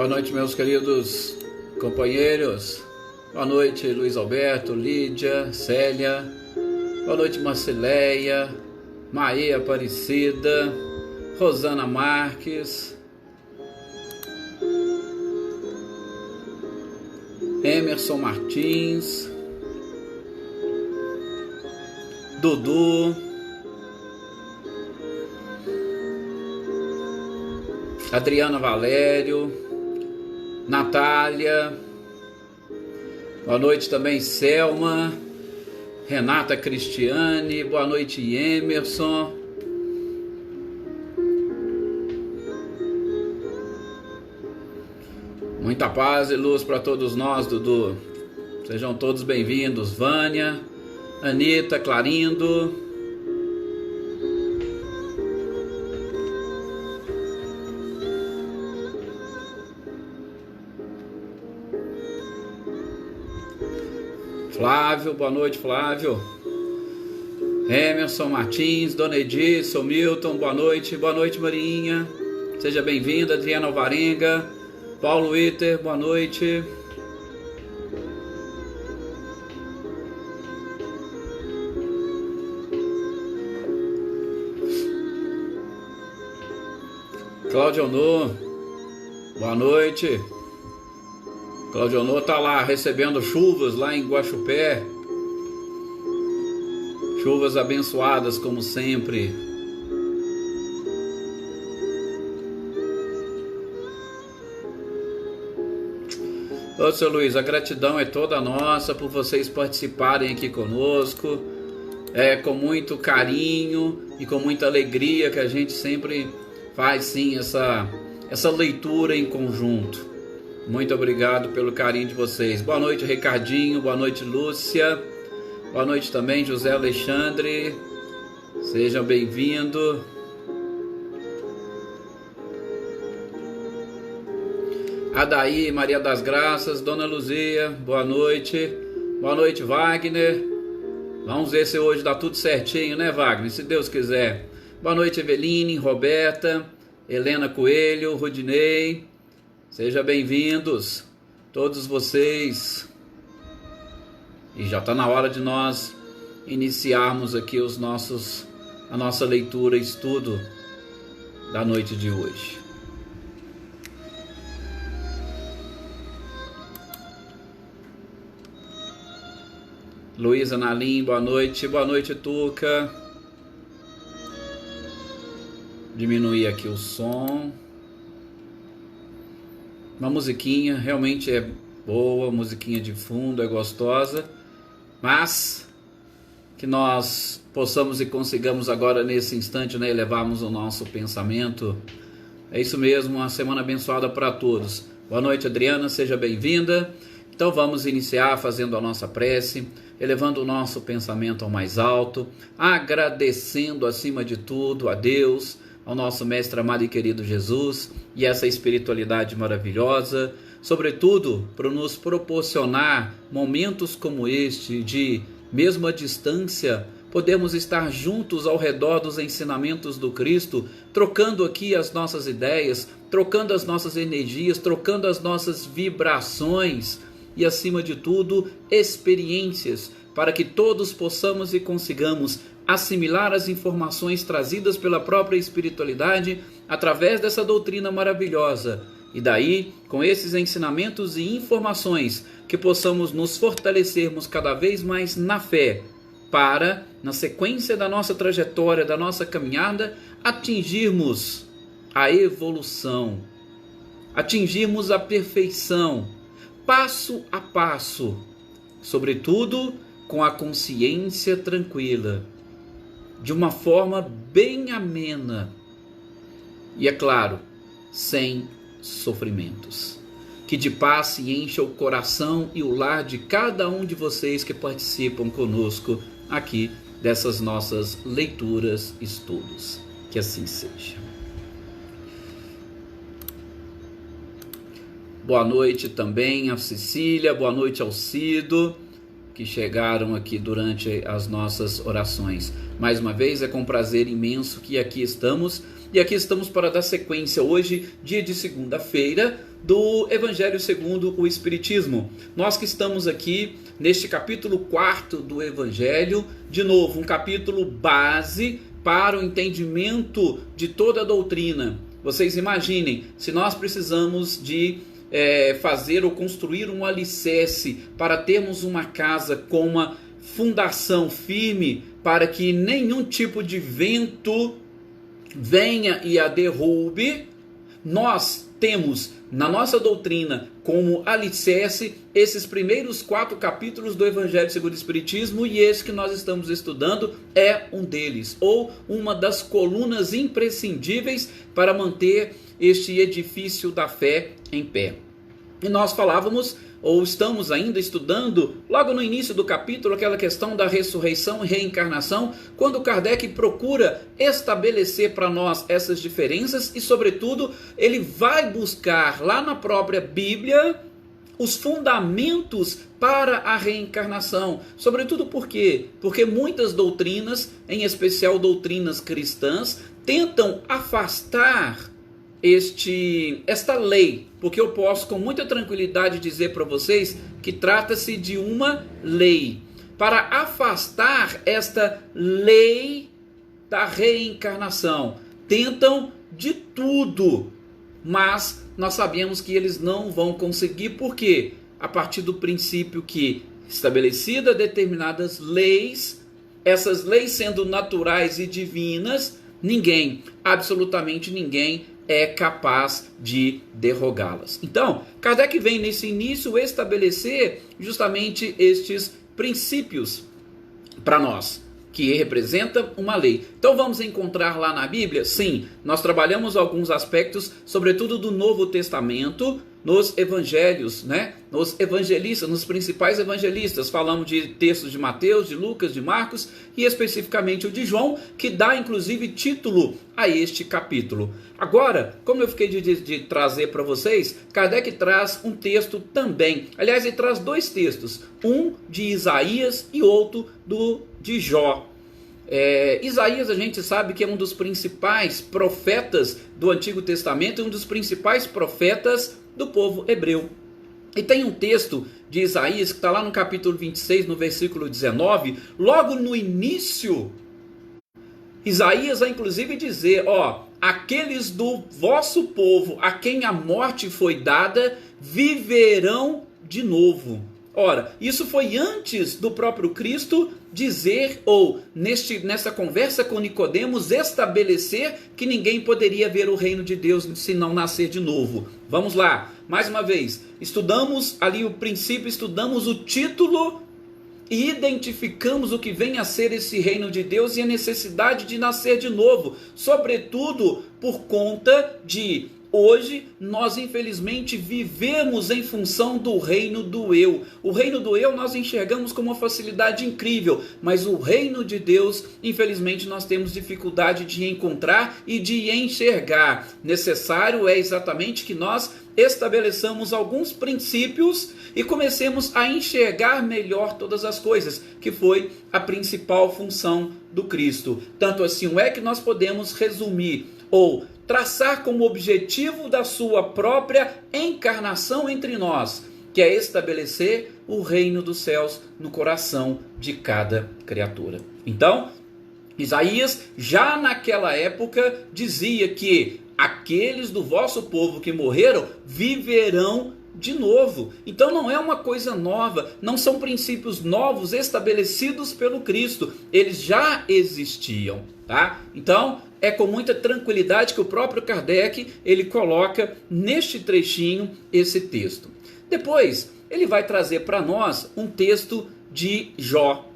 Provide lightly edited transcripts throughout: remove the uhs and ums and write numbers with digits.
Boa noite, meus queridos companheiros. Boa noite, Luiz Alberto, Lídia, Célia. Boa noite, Marcileia, Maê Aparecida, Rosana Marques, Emerson Martins, Dudu, Adriana Valério, Natália. Boa noite também, Selma, Renata Cristiane. Boa noite, Emerson. Muita paz e luz para todos nós, Dudu. Sejam todos bem-vindos. Vânia, Anitta, Clarindo. Flávio, boa noite, Flávio. Emerson Martins, Dona Edilson, Milton, boa noite, Marinha. Seja bem-vinda, Adriana Alvarenga, Paulo Witter, boa noite. Cláudio Honor, boa noite. Cláudio Honor está lá recebendo chuvas lá em Guaxupé. Chuvas abençoadas como sempre. Ô, seu Luiz, a gratidão é toda nossa por vocês participarem aqui conosco. É com muito carinho e com muita alegria que a gente sempre faz sim essa leitura em conjunto. Muito obrigado pelo carinho de vocês. Boa noite, Ricardinho. Boa noite, Lúcia. Boa noite também, José Alexandre. Seja bem-vindo. Adaí, Maria das Graças, Dona Luzia. Boa noite. Boa noite, Wagner. Vamos ver se hoje dá tudo certinho, né, Wagner? Se Deus quiser. Boa noite, Eveline, Roberta, Helena Coelho, Rudinei. Sejam bem-vindos, todos vocês. E já está na hora de nós iniciarmos aqui a nossa leitura e estudo da noite de hoje. Luísa Nalim, boa noite. Boa noite, Tuca. Diminuir aqui o som. Uma musiquinha, realmente é boa, musiquinha de fundo, é gostosa, mas que nós possamos e consigamos agora nesse instante, né, elevarmos o nosso pensamento. É isso mesmo, uma semana abençoada para todos. Boa noite, Adriana, seja bem-vinda. Então vamos iniciar fazendo a nossa prece, elevando o nosso pensamento ao mais alto, agradecendo acima de tudo a Deus, ao nosso mestre amado e querido Jesus e essa espiritualidade maravilhosa, sobretudo para nos proporcionar momentos como este de, mesmo à distância, podemos estar juntos ao redor dos ensinamentos do Cristo, trocando aqui as nossas ideias, trocando as nossas energias, trocando as nossas vibrações e, acima de tudo, experiências, para que todos possamos e consigamos assimilar as informações trazidas pela própria espiritualidade através dessa doutrina maravilhosa. E daí, com esses ensinamentos e informações, que possamos nos fortalecermos cada vez mais na fé, para, na sequência da nossa trajetória, da nossa caminhada, atingirmos a evolução, atingirmos a perfeição, passo a passo, sobretudo com a consciência tranquila, de uma forma bem amena e, é claro, sem sofrimentos. Que de paz se encha o coração e o lar de cada um de vocês que participam conosco aqui dessas nossas leituras e estudos. Que assim seja. Boa noite também a Cecília, boa noite ao Cido, que chegaram aqui durante as nossas orações. Mais uma vez, é com prazer imenso que aqui estamos, e aqui estamos para dar sequência hoje, dia de segunda-feira, do Evangelho segundo o Espiritismo. Nós que estamos aqui neste capítulo 4 do Evangelho, de novo, um capítulo base para o entendimento de toda a doutrina. Vocês imaginem, se nós precisamos de fazer ou construir um alicerce para termos uma casa com uma fundação firme, para que nenhum tipo de vento venha e a derrube, nós temos na nossa doutrina como alicerce esses primeiros 4 capítulos do Evangelho segundo o Espiritismo, e esse que nós estamos estudando é um deles, ou uma das colunas imprescindíveis para manter este edifício da fé em pé. E nós falávamos, ou estamos ainda estudando, logo no início do capítulo, aquela questão da ressurreição e reencarnação, quando Kardec procura estabelecer para nós essas diferenças e, sobretudo, ele vai buscar lá na própria Bíblia os fundamentos para a reencarnação. Sobretudo por quê? Porque muitas doutrinas, em especial doutrinas cristãs, tentam afastar esta lei, porque eu posso com muita tranquilidade dizer para vocês que trata-se de uma lei, para afastar esta lei da reencarnação. Tentam de tudo, mas nós sabemos que eles não vão conseguir, porque a partir do princípio que, estabelecida determinadas leis, essas leis sendo naturais e divinas, ninguém, absolutamente ninguém, é capaz de derrogá-las. Então, Kardec vem nesse início estabelecer justamente estes princípios para nós, que representa uma lei. Então vamos encontrar lá na Bíblia? Sim, nós trabalhamos alguns aspectos, sobretudo do Novo Testamento, nos evangelhos, nos evangelistas, nos principais evangelistas. Falamos de textos de Mateus, de Lucas, de Marcos e especificamente o de João, que dá inclusive título a este capítulo. Agora, como eu fiquei de trazer para vocês, Kardec traz um texto também. Aliás, ele traz 2 textos, um de Isaías e outro de Jó. Isaías, a gente sabe que é um dos principais profetas do Antigo Testamento e um dos principais profetas do povo hebreu. E tem um texto de Isaías que está lá no capítulo 26, no versículo 19, logo no início. Isaías vai inclusive dizer, aqueles do vosso povo a quem a morte foi dada, viverão de novo. Ora, isso foi antes do próprio Cristo dizer, ou nessa conversa com Nicodemos, estabelecer que ninguém poderia ver o reino de Deus se não nascer de novo. Vamos lá, mais uma vez, estudamos ali o princípio, estudamos o título e identificamos o que vem a ser esse reino de Deus e a necessidade de nascer de novo, sobretudo por conta de hoje nós infelizmente vivemos em função do reino do eu. O reino do eu nós enxergamos com uma facilidade incrível, mas o reino de Deus, infelizmente, nós temos dificuldade de encontrar e de enxergar. Necessário é exatamente que nós estabeleçamos alguns princípios e comecemos a enxergar melhor todas as coisas, que foi a principal função do Cristo. Tanto assim é que nós podemos resumir ou traçar como objetivo da sua própria encarnação entre nós, que é estabelecer o reino dos céus no coração de cada criatura. Então, Isaías, já naquela época, dizia que aqueles do vosso povo que morreram viverão de novo. Então não é uma coisa nova, não são princípios novos estabelecidos pelo Cristo, eles já existiam, tá? Então é com muita tranquilidade que o próprio Kardec ele coloca neste trechinho esse texto. Depois ele vai trazer para nós um texto de Jó.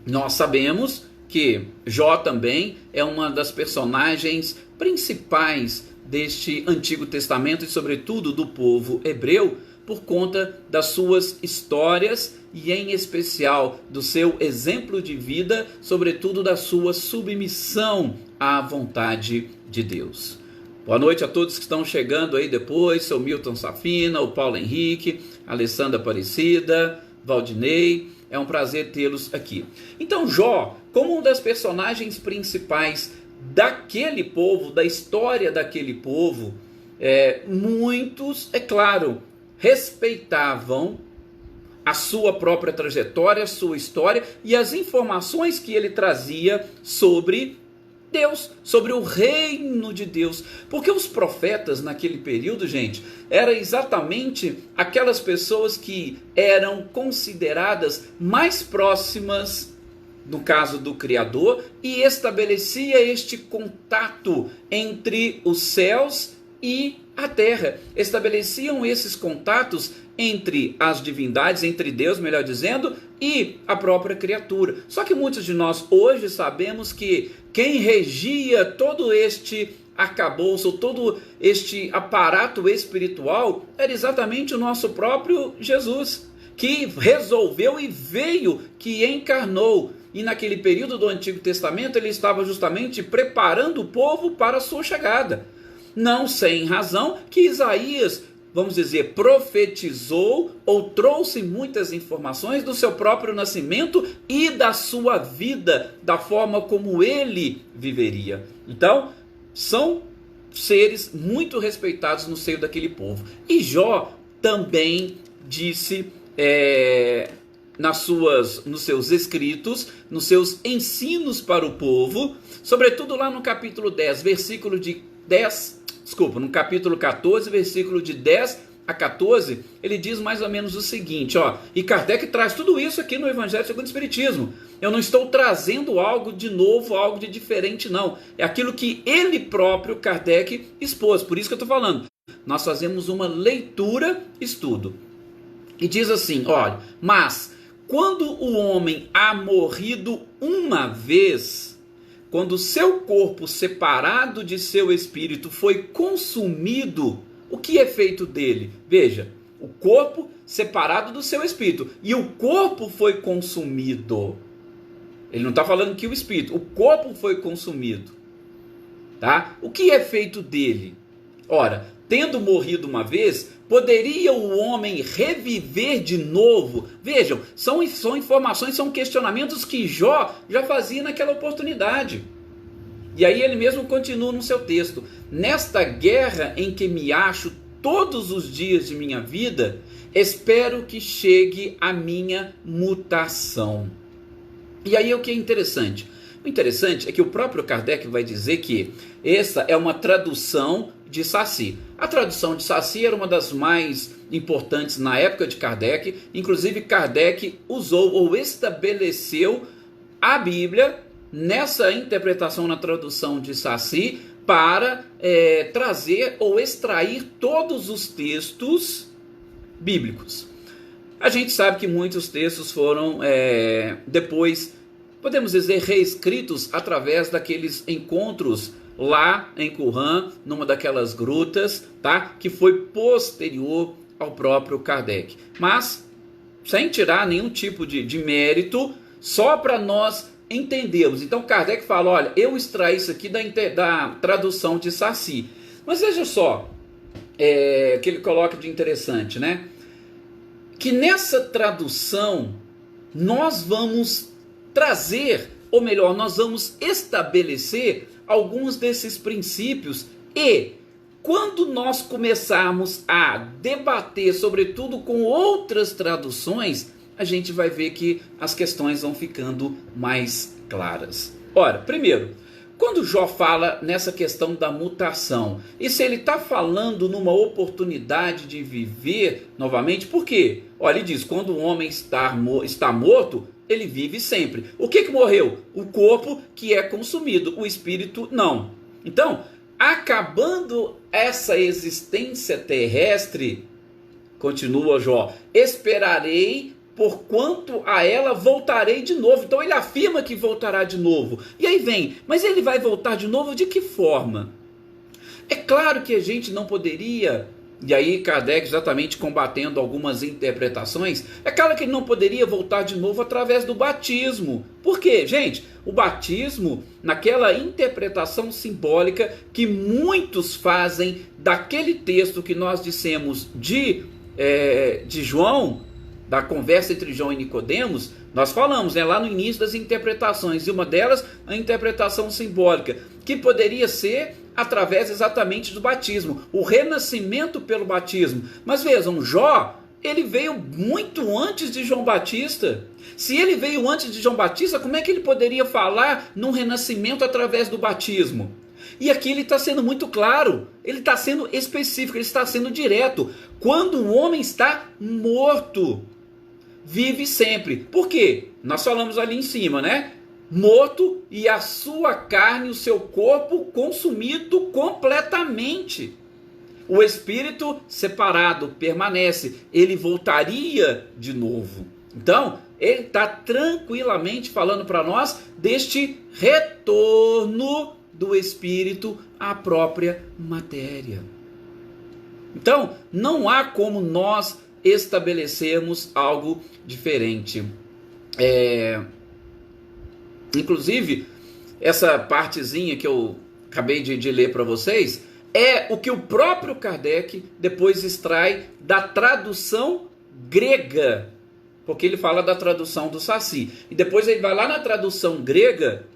Nós sabemos que Jó também é uma das personagens principais deste Antigo Testamento e sobretudo do povo hebreu, por conta das suas histórias e em especial do seu exemplo de vida, sobretudo da sua submissão à vontade de Deus. Boa noite a todos que estão chegando aí depois, sou Milton Safina, o Paulo Henrique, Alessandra Aparecida, Valdinei, é um prazer tê-los aqui. Então Jó, como uma das personagens principais daquele povo, da história daquele povo, muitos, é claro, respeitavam a sua própria trajetória, a sua história e as informações que ele trazia sobre Deus, sobre o reino de Deus. Porque os profetas naquele período, gente, eram exatamente aquelas pessoas que eram consideradas mais próximas, no caso do Criador, e estabelecia este contato entre os céus e a terra. Estabeleciam esses contatos entre as divindades, entre Deus, melhor dizendo, e a própria criatura. Só que muitos de nós hoje sabemos que quem regia todo este arcabouço, todo este aparato espiritual, era exatamente o nosso próprio Jesus, que resolveu e veio, que encarnou. E naquele período do Antigo Testamento ele estava justamente preparando o povo para a sua chegada. Não sem razão que Isaías, vamos dizer, profetizou ou trouxe muitas informações do seu próprio nascimento e da sua vida, da forma como ele viveria. Então, são seres muito respeitados no seio daquele povo. E Jó também disse nos seus escritos, nos seus ensinos para o povo, sobretudo lá no capítulo 10, no capítulo 14, versículo de 10 a 14, ele diz mais ou menos o seguinte, e Kardec traz tudo isso aqui no Evangelho segundo o Espiritismo. Eu não estou trazendo algo de novo, algo de diferente, não. É aquilo que ele próprio, Kardec, expôs. Por isso que eu estou falando. Nós fazemos uma leitura, estudo. E diz assim, olha, mas quando o homem há morrido uma vez, quando seu corpo separado de seu espírito foi consumido, o que é feito dele? Veja, o corpo separado do seu espírito. E o corpo foi consumido. Ele não está falando que o espírito, o corpo foi consumido. Tá? O que é feito dele? Ora, tendo morrido uma vez, poderia o homem reviver de novo? Vejam, são informações, são questionamentos que Jó já fazia naquela oportunidade. E aí ele mesmo continua no seu texto. Nesta guerra em que me acho todos os dias de minha vida, espero que chegue a minha mutação. E aí o que é interessante? O interessante é que o próprio Kardec vai dizer que essa é uma tradução de Saci. A tradução de Saci era uma das mais importantes na época de Kardec. Inclusive Kardec usou ou estabeleceu a Bíblia nessa interpretação na tradução de Saci para trazer ou extrair todos os textos bíblicos. A gente sabe que muitos textos foram depois, podemos dizer, reescritos através daqueles encontros lá em Qumran, numa daquelas grutas, tá? Que foi posterior ao próprio Kardec. Mas, sem tirar nenhum tipo de mérito, só para nós entendermos. Então Kardec fala, olha, eu extraí isso aqui da tradução de Saci. Mas veja só, o que ele coloca de interessante, né? Que nessa tradução nós vamos trazer, ou melhor, nós vamos estabelecer alguns desses princípios, e quando nós começarmos a debater, sobretudo com outras traduções, a gente vai ver que as questões vão ficando mais claras. Ora, primeiro, quando Jó fala nessa questão da mutação, e se ele está falando numa oportunidade de viver novamente, por quê? Olha, ele diz, quando o homem está morto, ele vive sempre. O que morreu? O corpo, que é consumido, o espírito não. Então, acabando essa existência terrestre, continua Jó, esperarei, porquanto a ela voltarei de novo. Então ele afirma que voltará de novo. E aí vem, mas ele vai voltar de novo de que forma? É claro que a gente não poderia, e aí Kardec exatamente combatendo algumas interpretações, é claro que ele não poderia voltar de novo através do batismo. Por quê, gente? O batismo, naquela interpretação simbólica que muitos fazem daquele texto que nós dissemos de João, da conversa entre João e Nicodemos, nós falamos lá no início das interpretações, e uma delas a interpretação simbólica, que poderia ser através exatamente do batismo, o renascimento pelo batismo. Mas vejam, Jó, ele veio muito antes de João Batista. Se ele veio antes de João Batista, como é que ele poderia falar num renascimento através do batismo? E aqui ele está sendo muito claro, ele está sendo específico, ele está sendo direto. Quando um homem está morto, vive sempre. Por quê? Nós falamos ali em cima, né? Morto e a sua carne, o seu corpo consumido completamente. O espírito separado permanece, ele voltaria de novo. Então, ele está tranquilamente falando para nós deste retorno do espírito à própria matéria. Então, não há como nós estabelecermos algo diferente. Inclusive, essa partezinha que eu acabei de ler para vocês é o que o próprio Kardec depois extrai da tradução grega, porque ele fala da tradução do Saci. E depois ele vai lá na tradução grega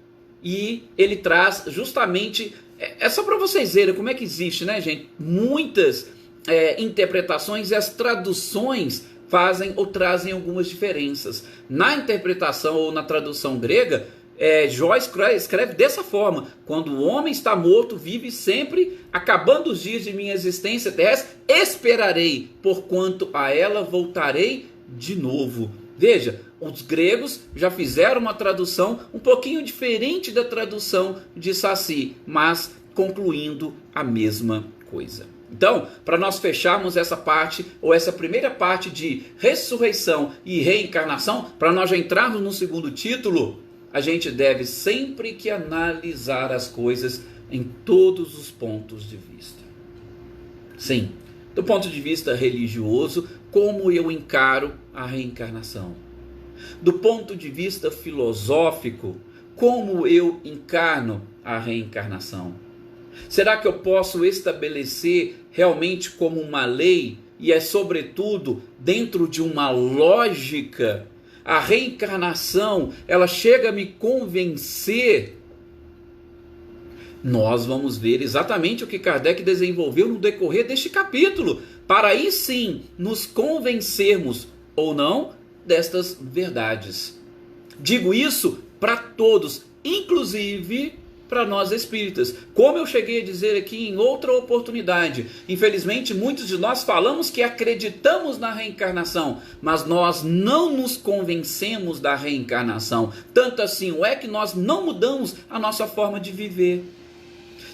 e ele traz justamente... É só para vocês verem como é que existe, né, gente? Muitas interpretações, e as traduções fazem ou trazem algumas diferenças. Na interpretação ou na tradução grega, Jó escreve dessa forma: quando o homem está morto, vive sempre, acabando os dias de minha existência terrestre, esperarei, porquanto a ela voltarei de novo. Veja, os gregos já fizeram uma tradução um pouquinho diferente da tradução de Saci, mas concluindo a mesma coisa. Então, para nós fecharmos essa parte, ou essa primeira parte de ressurreição e reencarnação, para nós já entrarmos no segundo título, a gente deve sempre que analisar as coisas em todos os pontos de vista. Sim, do ponto de vista religioso, como eu encaro a reencarnação. Do ponto de vista filosófico, como eu encarno a reencarnação. Será que eu posso estabelecer realmente como uma lei, e é sobretudo dentro de uma lógica? A reencarnação, ela chega a me convencer. Nós vamos ver exatamente o que Kardec desenvolveu no decorrer deste capítulo, para aí sim nos convencermos ou não destas verdades. Digo isso para todos, inclusive para nós espíritas. Como eu cheguei a dizer aqui em outra oportunidade, infelizmente muitos de nós falamos que acreditamos na reencarnação, mas nós não nos convencemos da reencarnação. Tanto assim é que nós não mudamos a nossa forma de viver.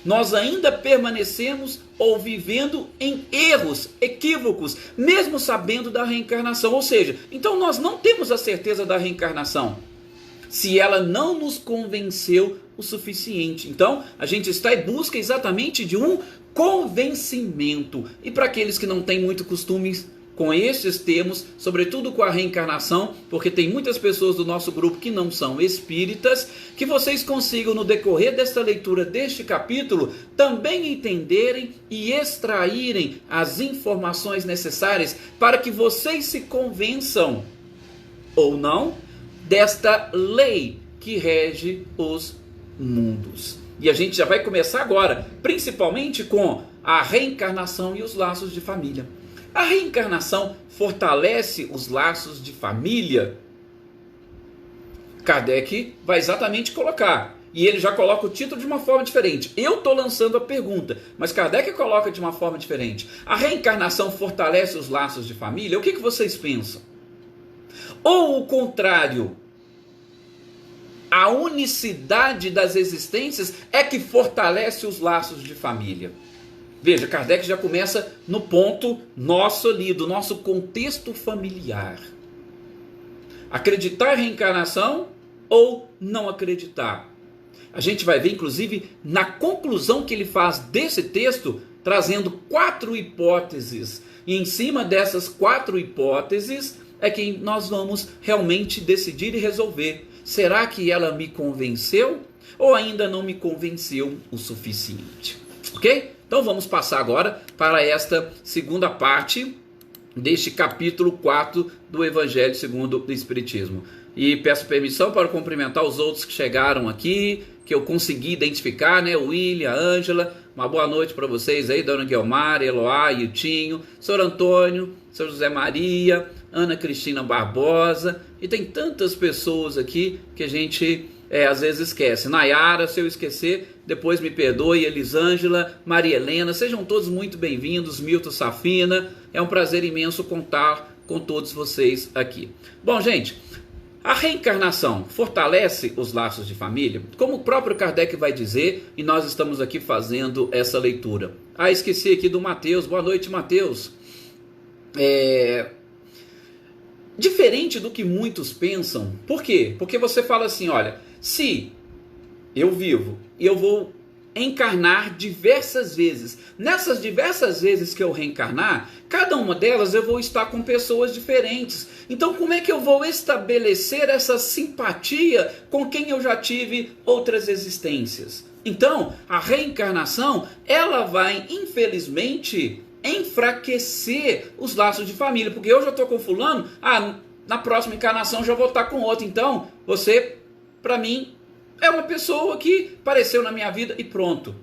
Nós ainda permanecemos ou vivendo em erros, equívocos, mesmo sabendo da reencarnação. Ou seja, então nós não temos a certeza da reencarnação, se ela não nos convenceu o suficiente. Então, a gente está em busca exatamente de um convencimento. E para aqueles que não têm muito costume com estes termos, sobretudo com a reencarnação, porque tem muitas pessoas do nosso grupo que não são espíritas, que vocês consigam, no decorrer desta leitura deste capítulo, também entenderem e extraírem as informações necessárias para que vocês se convençam, ou não, desta lei que rege os mundos. E a gente já vai começar agora, principalmente com a reencarnação e os laços de família. A reencarnação fortalece os laços de família? Kardec vai exatamente colocar, e ele já coloca o título de uma forma diferente. Eu estou lançando a pergunta, mas Kardec coloca de uma forma diferente. A reencarnação fortalece os laços de família? O que vocês pensam? Ou o contrário, a unicidade das existências é que fortalece os laços de família? Veja, Kardec já começa no ponto nosso ali, do nosso contexto familiar. Acreditar em reencarnação ou não acreditar? A gente vai ver, inclusive, na conclusão que ele faz desse texto, trazendo 4 hipóteses. E em cima dessas 4 hipóteses é que nós vamos realmente decidir e resolver. Será que ela me convenceu ou ainda não me convenceu o suficiente? Ok? Então vamos passar agora para esta segunda parte deste capítulo 4 do Evangelho segundo o Espiritismo. E peço permissão para cumprimentar os outros que chegaram aqui, que eu consegui identificar, né? O William, a Ângela, Uma boa noite para vocês aí, Dona Guilmar, Eloá, Yutinho, Sr. Antônio, Sr. José Maria, Ana Cristina Barbosa, e tem tantas pessoas aqui que a gente às vezes esquece. Nayara, se eu esquecer, depois me perdoe. Elisângela, Maria Helena, sejam todos muito bem-vindos. Milton Safina, é um prazer imenso contar com todos vocês aqui. Bom, gente, a reencarnação fortalece os laços de família? Como o próprio Kardec vai dizer, e nós estamos aqui fazendo essa leitura. Esqueci aqui do Mateus. Boa noite, Mateus. Diferente do que muitos pensam. Por quê? Porque você fala assim, olha, se eu vivo e eu vou encarnar diversas vezes, nessas diversas vezes que eu reencarnar, cada uma delas eu vou estar com pessoas diferentes. Então como é que eu vou estabelecer essa simpatia com quem eu já tive outras existências? Então a reencarnação, ela vai infelizmente enfraquecer os laços de família, porque eu já estou com fulano, na próxima encarnação já vou estar com outro, então você, para mim, é uma pessoa que apareceu na minha vida e pronto.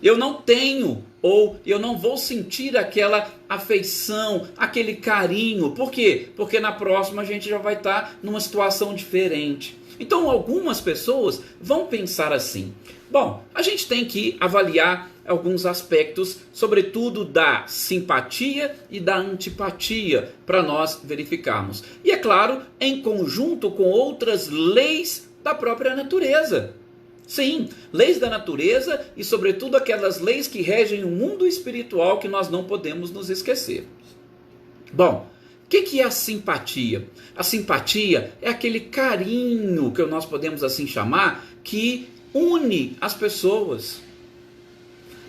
Eu não tenho, ou eu não vou sentir aquela afeição, aquele carinho. Por quê? Porque na próxima a gente já vai estar numa situação diferente. Então algumas pessoas vão pensar assim. Bom, a gente tem que avaliar alguns aspectos, sobretudo da simpatia e da antipatia, para nós verificarmos. E é claro, em conjunto com outras leis da própria natureza. Sim, leis da natureza e sobretudo aquelas leis que regem o mundo espiritual que nós não podemos nos esquecer. Bom, o que é a simpatia? A simpatia é aquele carinho, que nós podemos assim chamar, que une as pessoas.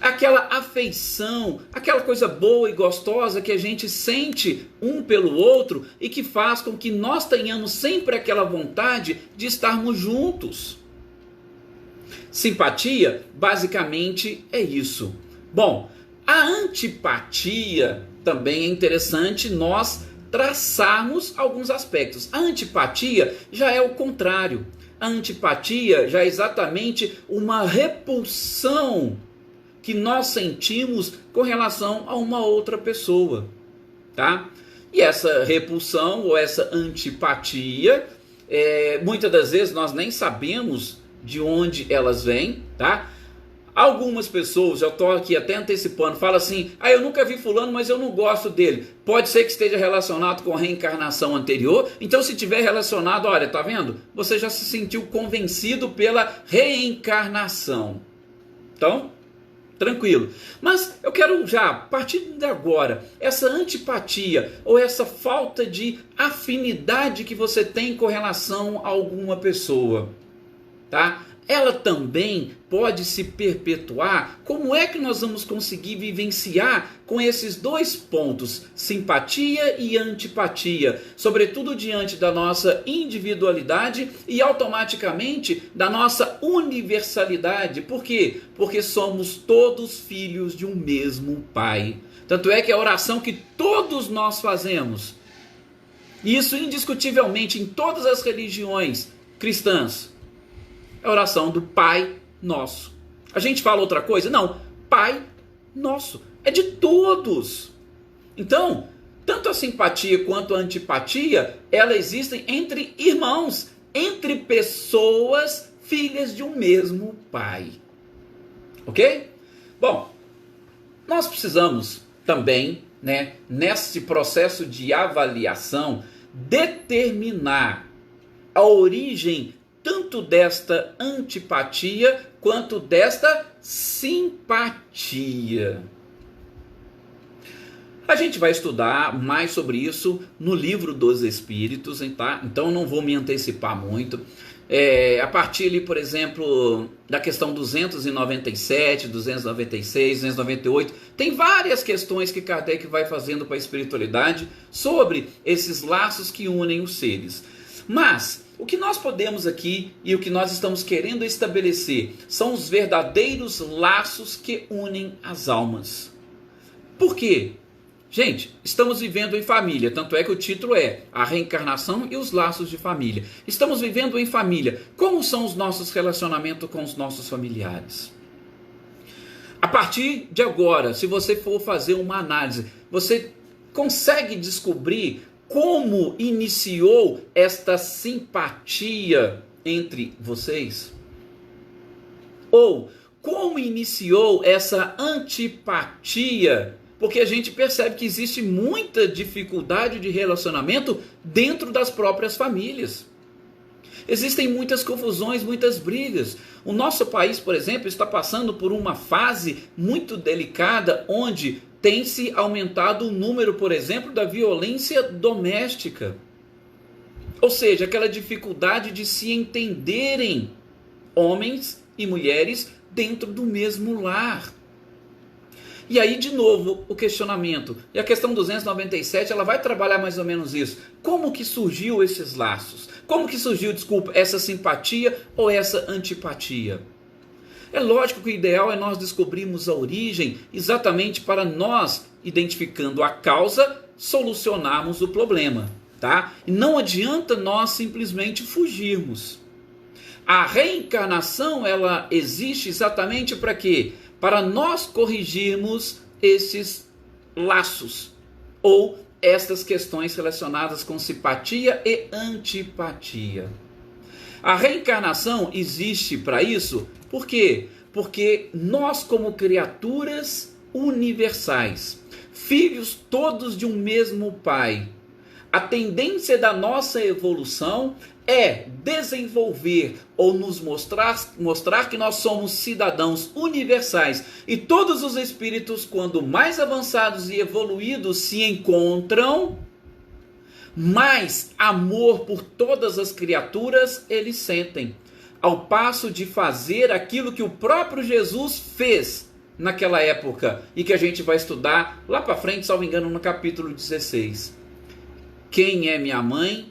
Aquela afeição, aquela coisa boa e gostosa que a gente sente um pelo outro e que faz com que nós tenhamos sempre aquela vontade de estarmos juntos. Simpatia, basicamente, é isso. Bom, a antipatia também é interessante nós traçarmos alguns aspectos. A antipatia já é o contrário. A antipatia já é exatamente uma repulsão que nós sentimos com relação a uma outra pessoa, tá? E essa repulsão ou essa antipatia, muitas das vezes nós nem sabemos de onde elas vêm, tá? Algumas pessoas, já estou aqui até antecipando, falam assim, eu nunca vi fulano, mas eu não gosto dele. Pode ser que esteja relacionado com a reencarnação anterior, então se tiver relacionado, olha, tá vendo? Você já se sentiu convencido pela reencarnação. Então, tranquilo. Mas eu quero já, a partir de agora, essa antipatia ou essa falta de afinidade que você tem com relação a alguma pessoa, tá? Ela também pode se perpetuar. Como é que nós vamos conseguir vivenciar com esses dois pontos, simpatia e antipatia, sobretudo diante da nossa individualidade e automaticamente da nossa universalidade? Por quê? Porque somos todos filhos de um mesmo Pai. Tanto é que a oração que todos nós fazemos, isso indiscutivelmente em todas as religiões cristãs, é a oração do Pai Nosso. A gente fala outra coisa? Não, Pai Nosso. É de todos. Então, tanto a simpatia quanto a antipatia, elas existem entre irmãos, entre pessoas filhas de um mesmo Pai. Ok? Bom, nós precisamos também, nesse processo de avaliação, determinar a origem tanto desta antipatia quanto desta simpatia. A gente vai estudar mais sobre isso no Livro dos Espíritos, tá? Então não vou me antecipar muito. A partir ali, por exemplo, da questão 297, 296, 298, tem várias questões que Kardec vai fazendo para a espiritualidade sobre esses laços que unem os seres. Mas o que nós podemos aqui e o que nós estamos querendo estabelecer são os verdadeiros laços que unem as almas. Por quê? Gente, estamos vivendo em família, tanto é que o título é A Reencarnação e os Laços de Família. Estamos vivendo em família. Como são os nossos relacionamentos com os nossos familiares? A partir de agora, se você for fazer uma análise, você consegue descobrir como iniciou esta simpatia entre vocês? Ou como iniciou essa antipatia? Porque a gente percebe que existe muita dificuldade de relacionamento dentro das próprias famílias. Existem muitas confusões, muitas brigas. O nosso país, por exemplo, está passando por uma fase muito delicada, onde tem se aumentado o número, por exemplo, da violência doméstica. Ou seja, aquela dificuldade de se entenderem homens e mulheres dentro do mesmo lar. E aí, de novo, o questionamento. E a questão 297, ela vai trabalhar mais ou menos isso. Como que surgiu esses laços? Como que surgiu, essa simpatia ou essa antipatia? É lógico que o ideal é nós descobrirmos a origem, exatamente para nós, identificando a causa, solucionarmos o problema, tá? E não adianta nós simplesmente fugirmos. A reencarnação, ela existe exatamente para quê? Para nós corrigirmos esses laços, ou estas questões relacionadas com simpatia e antipatia. A reencarnação existe para isso, por quê? Porque nós, como criaturas universais, filhos todos de um mesmo Pai, a tendência da nossa evolução é desenvolver ou nos mostrar que nós somos cidadãos universais. E todos os espíritos, quando mais avançados e evoluídos se encontram, mais amor por todas as criaturas eles sentem. Ao passo de fazer aquilo que o próprio Jesus fez naquela época e que a gente vai estudar lá para frente, salvo engano, no capítulo 16. Quem é minha mãe?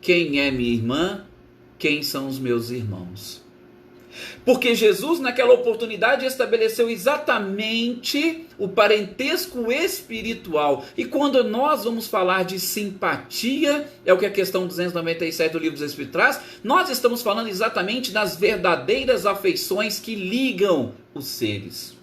Quem é minha irmã? Quem são os meus irmãos? Porque Jesus, naquela oportunidade, estabeleceu exatamente o parentesco espiritual. E quando nós vamos falar de simpatia, é o que a questão 297 do Livro dos Espíritos traz, nós estamos falando exatamente das verdadeiras afeições que ligam os seres.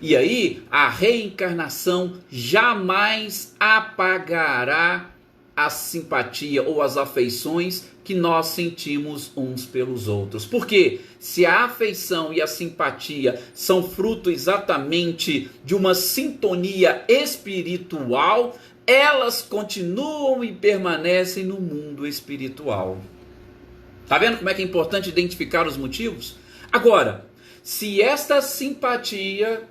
E aí, a reencarnação jamais apagará a simpatia ou as afeições que nós sentimos uns pelos outros. Porque se a afeição e a simpatia são fruto exatamente de uma sintonia espiritual, elas continuam e permanecem no mundo espiritual. Tá vendo como é que é importante identificar os motivos? Agora, se esta simpatia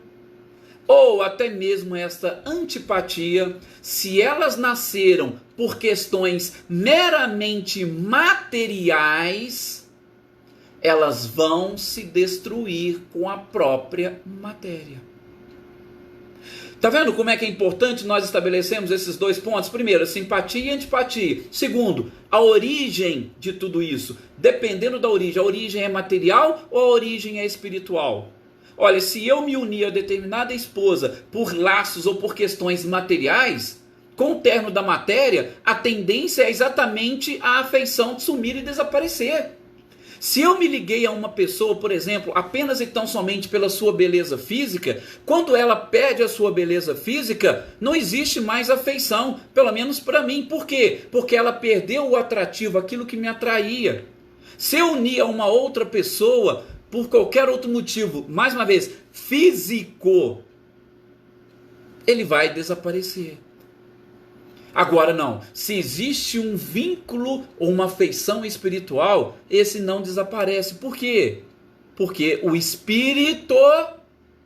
ou até mesmo esta antipatia, se elas nasceram por questões meramente materiais, elas vão se destruir com a própria matéria. Tá vendo como é que é importante nós estabelecermos esses dois pontos? Primeiro, simpatia e antipatia. Segundo, a origem de tudo isso. Dependendo da origem, a origem é material ou a origem é espiritual? Olha, se eu me unir a determinada esposa por laços ou por questões materiais, com o término da matéria, a tendência é exatamente a afeição de sumir e desaparecer. Se eu me liguei a uma pessoa, por exemplo, apenas e tão somente pela sua beleza física, quando ela perde a sua beleza física, não existe mais afeição, pelo menos para mim. Por quê? Porque ela perdeu o atrativo, aquilo que me atraía. Se eu unir a uma outra pessoa por qualquer outro motivo, mais uma vez, físico, ele vai desaparecer. Agora não, se existe um vínculo ou uma afeição espiritual, esse não desaparece. Por quê? Porque o espírito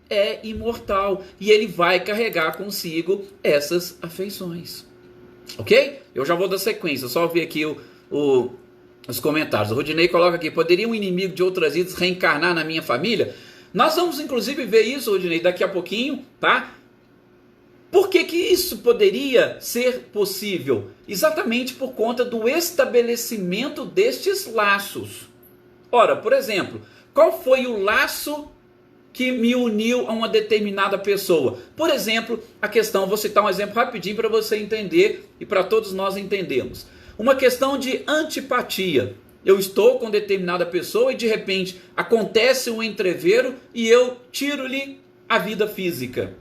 é imortal e ele vai carregar consigo essas afeições. Ok? Eu já vou dar sequência, só ver aqui os comentários. O Rodinei coloca aqui: poderia um inimigo de outras vidas reencarnar na minha família? Nós vamos inclusive ver isso, Rodinei, daqui a pouquinho, tá? Por que que isso poderia ser possível? Exatamente por conta do estabelecimento destes laços. Ora, por exemplo, qual foi o laço que me uniu a uma determinada pessoa? Por exemplo, a questão, vou citar um exemplo rapidinho para você entender e para todos nós entendermos. Uma questão de antipatia. Eu estou com determinada pessoa e de repente acontece um entreveiro e eu tiro-lhe a vida física.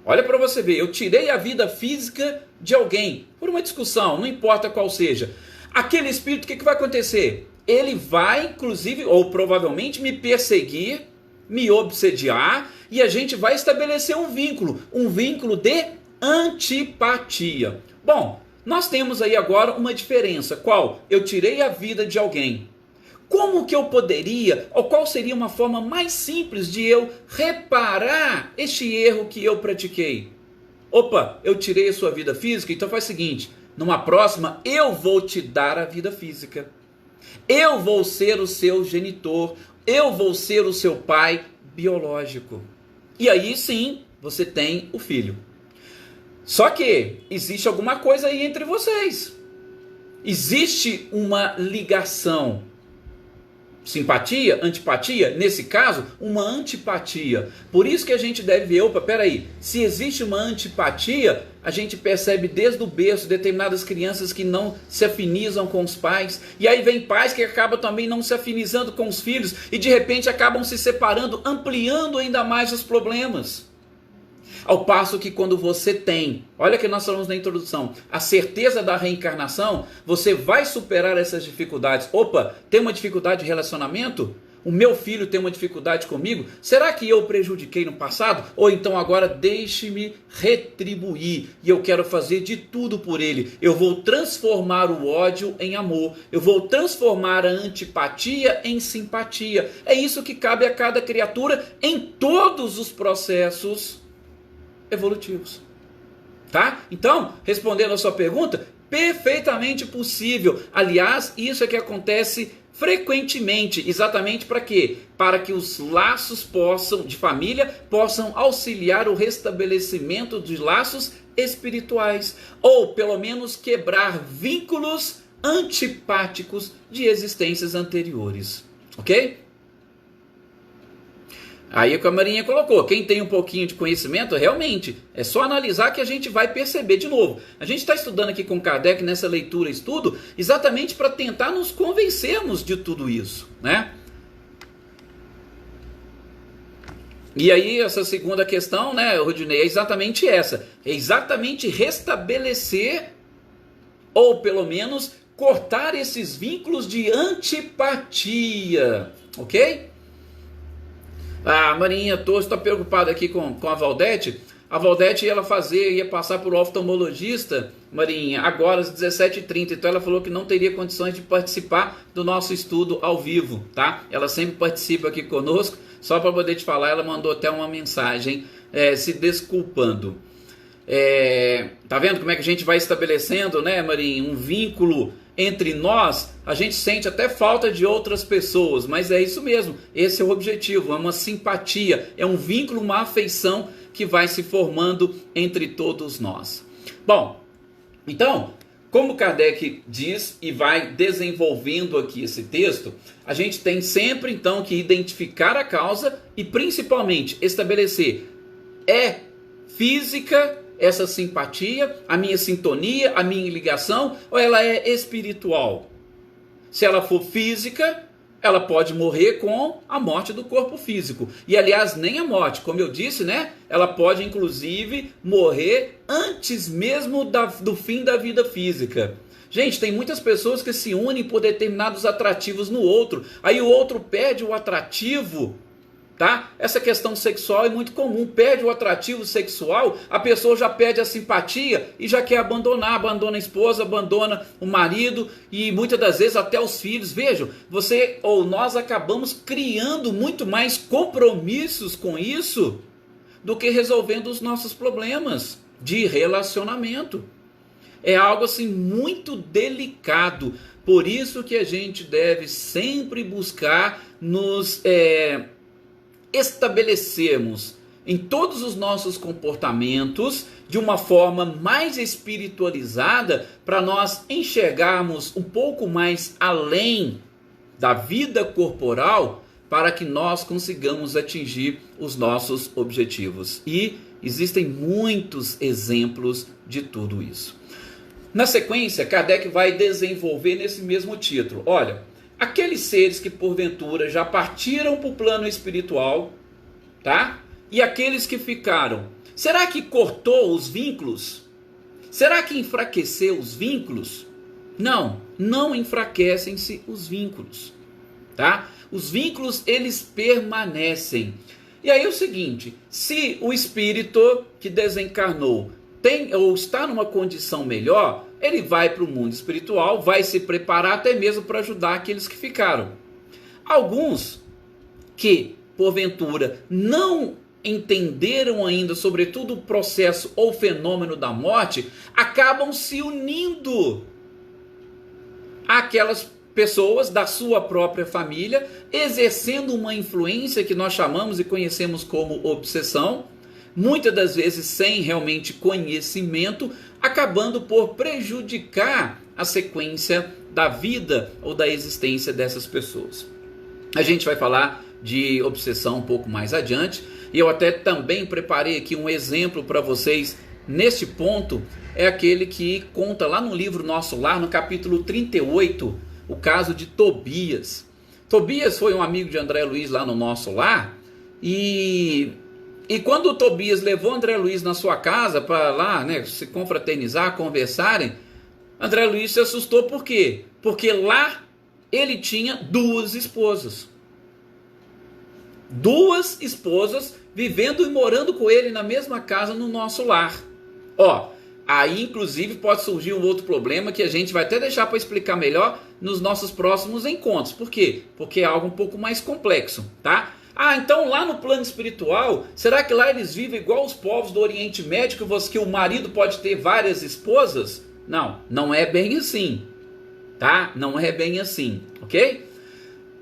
Olha para você ver, eu tirei a vida física de alguém, por uma discussão, não importa qual seja. Aquele espírito, o que vai acontecer? Ele vai, inclusive, ou provavelmente, me perseguir, me obsediar, e a gente vai estabelecer um vínculo de antipatia. Bom, nós temos aí agora uma diferença. Qual? Eu tirei a vida de alguém. Como que eu poderia, ou qual seria uma forma mais simples de eu reparar este erro que eu pratiquei? Opa, eu tirei a sua vida física, então faz o seguinte, numa próxima eu vou te dar a vida física. Eu vou ser o seu genitor, eu vou ser o seu pai biológico. E aí sim, você tem o filho. Só que existe alguma coisa aí entre vocês. Existe uma ligação. Simpatia, antipatia, nesse caso, uma antipatia. Por isso que a gente deve ver, opa, peraí, se existe uma antipatia, a gente percebe desde o berço determinadas crianças que não se afinizam com os pais, e aí vem pais que acabam também não se afinizando com os filhos, e de repente acabam se separando, ampliando ainda mais os problemas. Ao passo que quando você tem, olha que nós falamos na introdução, a certeza da reencarnação, você vai superar essas dificuldades. Opa, tem uma dificuldade de relacionamento? O meu filho tem uma dificuldade comigo? Será que eu prejudiquei no passado? Ou então agora deixe-me retribuir e eu quero fazer de tudo por ele. Eu vou transformar o ódio em amor. Eu vou transformar a antipatia em simpatia. É isso que cabe a cada criatura em todos os processos evolutivos, tá? Então, respondendo a sua pergunta, perfeitamente possível. Aliás, isso é que acontece frequentemente, exatamente para quê? Para que os laços de família possam auxiliar o restabelecimento de laços espirituais, ou pelo menos quebrar vínculos antipáticos de existências anteriores, ok? Aí a Camarinha colocou, quem tem um pouquinho de conhecimento, realmente, é só analisar que a gente vai perceber de novo. A gente está estudando aqui com Kardec nessa leitura estudo, exatamente para tentar nos convencermos de tudo isso, né? E aí essa segunda questão, né, Rodinei, é exatamente essa. É exatamente restabelecer, ou pelo menos cortar esses vínculos de antipatia, ok? A Marinha Torres está preocupada aqui com a Valdete. A Valdete ia passar por oftalmologista, Marinha, agora às 17h30. Então ela falou que não teria condições de participar do nosso estudo ao vivo, tá? Ela sempre participa aqui conosco. Só para poder te falar, ela mandou até uma mensagem se desculpando. Tá vendo como é que a gente vai estabelecendo, né, Marinha, um vínculo entre nós? A gente sente até falta de outras pessoas, mas é isso mesmo, esse é o objetivo, é uma simpatia, é um vínculo, uma afeição que vai se formando entre todos nós. Bom, então, como Kardec diz e vai desenvolvendo aqui esse texto, a gente tem sempre então que identificar a causa e principalmente estabelecer, é física essa simpatia, a minha sintonia, a minha ligação, ou ela é espiritual? Se ela for física, ela pode morrer com a morte do corpo físico. E aliás, nem a morte, como eu disse, né? Ela pode inclusive morrer antes mesmo do fim da vida física. Gente, tem muitas pessoas que se unem por determinados atrativos no outro. Aí o outro perde o atrativo, tá? Essa questão sexual é muito comum, perde o atrativo sexual, a pessoa já perde a simpatia e já quer abandonar, abandona a esposa, abandona o marido e muitas das vezes até os filhos. Vejam, você ou nós acabamos criando muito mais compromissos com isso do que resolvendo os nossos problemas de relacionamento. É algo assim muito delicado, por isso que a gente deve sempre buscar nos estabelecermos em todos os nossos comportamentos de uma forma mais espiritualizada para nós enxergarmos um pouco mais além da vida corporal para que nós consigamos atingir os nossos objetivos. E existem muitos exemplos de tudo isso. Na sequência, Kardec vai desenvolver nesse mesmo título. Olha, aqueles seres que porventura já partiram para o plano espiritual, tá? e aqueles que ficaram, será que cortou os vínculos? Será que enfraqueceu os vínculos? Não, não enfraquecem-se os vínculos, tá? Os vínculos, eles permanecem. E aí é o seguinte, se o espírito que desencarnou tem ou está numa condição melhor, ele vai para o mundo espiritual, vai se preparar até mesmo para ajudar aqueles que ficaram. Alguns que, porventura, não entenderam ainda, sobretudo, o processo ou fenômeno da morte, acabam se unindo àquelas pessoas da sua própria família, exercendo uma influência que nós chamamos e conhecemos como obsessão, muitas das vezes sem realmente conhecimento, acabando por prejudicar a sequência da vida ou da existência dessas pessoas. A gente vai falar de obsessão um pouco mais adiante, e eu até também preparei aqui um exemplo para vocês neste ponto, é aquele que conta lá no livro Nosso Lar, no capítulo 38, o caso de Tobias. Tobias foi um amigo de André Luiz lá no Nosso Lar, e quando o Tobias levou André Luiz na sua casa para lá, né, se confraternizar, conversarem, André Luiz se assustou. Por quê? Porque lá ele tinha duas esposas. Duas esposas vivendo e morando com ele na mesma casa no Nosso Lar. Ó, aí inclusive pode surgir um outro problema que a gente vai até deixar para explicar melhor nos nossos próximos encontros. Por quê? Porque é algo um pouco mais complexo, tá? Ah, então lá no plano espiritual, será que lá eles vivem igual os povos do Oriente Médio, que o marido pode ter várias esposas? Não, não é bem assim, tá? Não é bem assim, ok?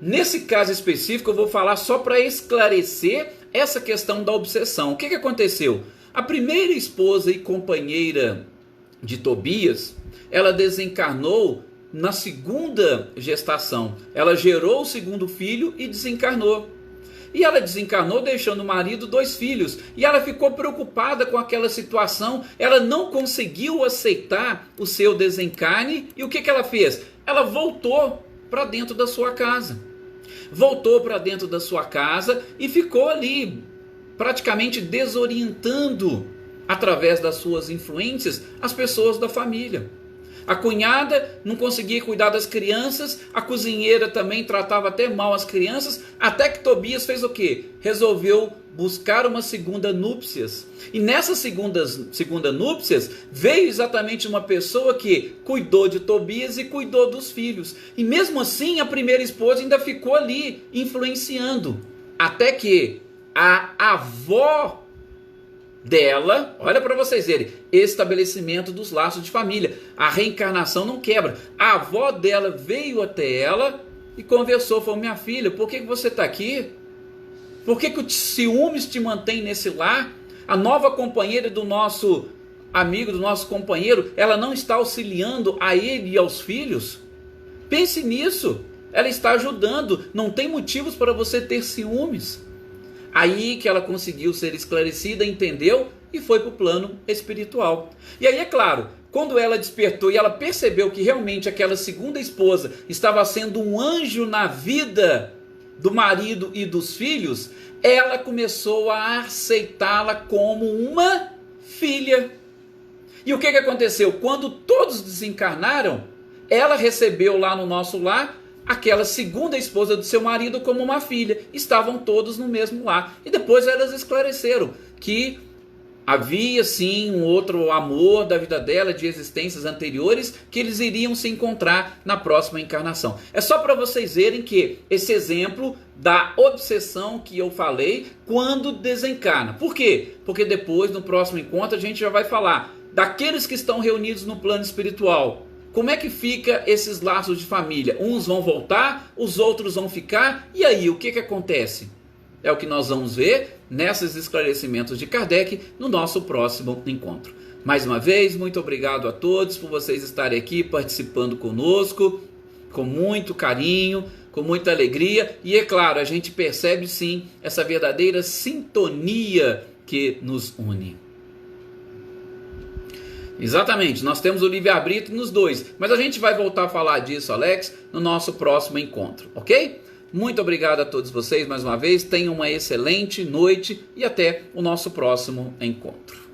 Nesse caso específico eu vou falar só para esclarecer essa questão da obsessão. O que aconteceu? A primeira esposa e companheira de Tobias, ela desencarnou na segunda gestação. Ela gerou o segundo filho e desencarnou. E ela desencarnou deixando o marido 2 filhos. E ela ficou preocupada com aquela situação. Ela não conseguiu aceitar o seu desencarne. E o que ela fez? Ela voltou para dentro da sua casa. Voltou para dentro da sua casa e ficou ali praticamente desorientando, através das suas influências, as pessoas da família. A cunhada não conseguia cuidar das crianças, a cozinheira também tratava até mal as crianças, até que Tobias fez o quê? Resolveu buscar uma segunda núpcias. E nessa segunda núpcias veio exatamente uma pessoa que cuidou de Tobias e cuidou dos filhos. E mesmo assim a primeira esposa ainda ficou ali influenciando. Até que a avó dela, olha para vocês verem, estabelecimento dos laços de família. A reencarnação não quebra. A avó dela veio até ela e conversou, falou: minha filha, por que você está aqui? Por que o ciúmes te mantém nesse lar? A nova companheira do nosso amigo, do nosso companheiro, ela não está auxiliando a ele e aos filhos? Pense nisso. Ela está ajudando. Não tem motivos para você ter ciúmes. Aí que ela conseguiu ser esclarecida, entendeu e foi para o plano espiritual. E aí, é claro, quando ela despertou e ela percebeu que realmente aquela segunda esposa estava sendo um anjo na vida do marido e dos filhos, ela começou a aceitá-la como uma filha. E o que aconteceu? Quando todos desencarnaram, ela recebeu lá no Nosso Lar aquela segunda esposa do seu marido como uma filha. Estavam todos no mesmo lar. E depois elas esclareceram que havia sim um outro amor da vida dela, de existências anteriores, que eles iriam se encontrar na próxima encarnação. É só para vocês verem que esse exemplo da obsessão que eu falei, quando desencarna. Por quê? Porque depois, no próximo encontro, a gente já vai falar daqueles que estão reunidos no plano espiritual. Como é que fica esses laços de família? Uns vão voltar, os outros vão ficar. E aí, o que acontece? É o que nós vamos ver nesses esclarecimentos de Kardec no nosso próximo encontro. Mais uma vez, muito obrigado a todos por vocês estarem aqui participando conosco, com muito carinho, com muita alegria. E é claro, a gente percebe sim essa verdadeira sintonia que nos une. Exatamente, nós temos o livre-arbítrio nos dois, mas a gente vai voltar a falar disso, Alex, no nosso próximo encontro, ok? Muito obrigado a todos vocês mais uma vez. Tenham uma excelente noite e até o nosso próximo encontro.